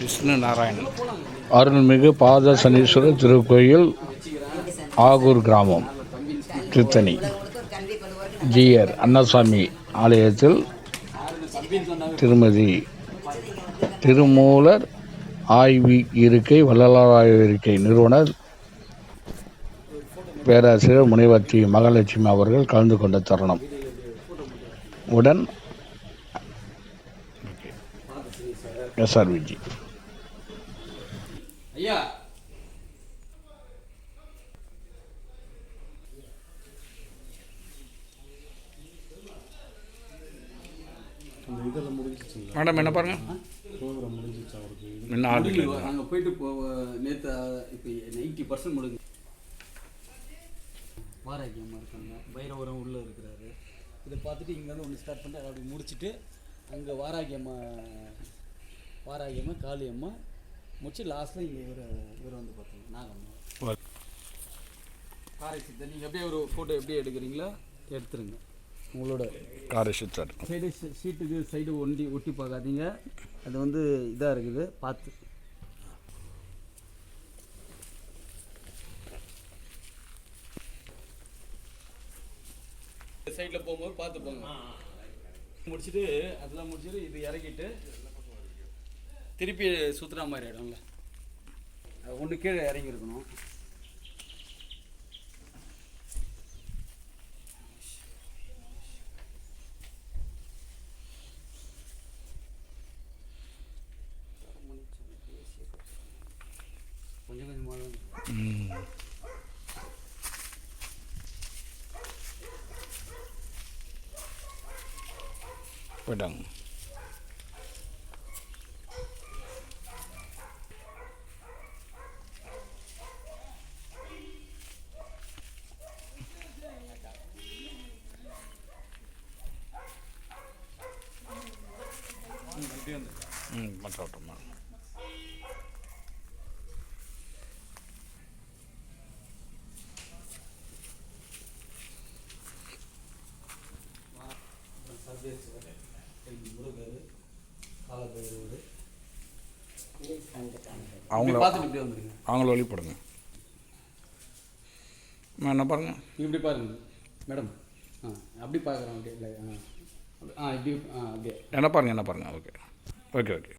விஷ்ணு நாராயணன். அருள்மிகு பாத சனீஸ்வரர் திருக்கோயில், ஆகூர் கிராமம், திருத்தணி ஜிஆர் அன்னசாமி ஆலயத்தில் திருமதி திருமூலர் ஆய்வு இருக்கை வள்ளலார் ஆய்வு இருக்கை நிறுவனர் பேராசிரியர் முனைவர் டி மகாலட்சுமி அவர்கள் கலந்து கொண்ட தருணம். உடன் SRVG. மேடம் என்ன பாருங்க, என்ன ஆர்டர் நாங்கள் போயிட்டு நேற்று இப்போ 90% முடிஞ்சு. வாராக்கியம்மா இருக்காங்க, பைரவரம் உள்ளே இருக்கிறாரு. இதை பார்த்துட்டு இங்கேருந்து ஒன்று ஸ்டார்ட் பண்ணிட்டு அப்படி முடிச்சுட்டு அங்கே வாராகியம்மா காளியம்மா முடிச்சு லாஸ்ட்டில் இங்கே இவர் வந்து பார்த்தீங்க நாகம்மா காரை சித்தர். நீங்கள் அப்படியே ஒரு ஃபோட்டோ எப்படி எடுக்கிறீங்களோ எடுத்துருங்க. உங்களோட காரை சித்தர் சைடு சீட்டுக்கு சைடு ஒட்டி பார்க்காதீங்க, அது வந்து இதாக இருக்குது பார்த்து. சைடில் போகும்போது பார்த்து போங்க. முடிச்சுட்டு அதெல்லாம் முடிச்சுட்டு இது இறக்கிட்டு திருப்பி சுற்றுற மாதிரி இடம்ல ஒன்று கீழே இறங்கி இருக்கணும். கொஞ்சம் கொஞ்சமாக போயிட்டாங்க. மாட்டோட்டமா அவங்கள வழிபடுங்க. என்ன பாருங்க, இப்படி பாருங்க மேடம். அப்படி பார்க்குறோம். அப்படியே இப்படி அப்படியே என்ன பாருங்க. ஓகே.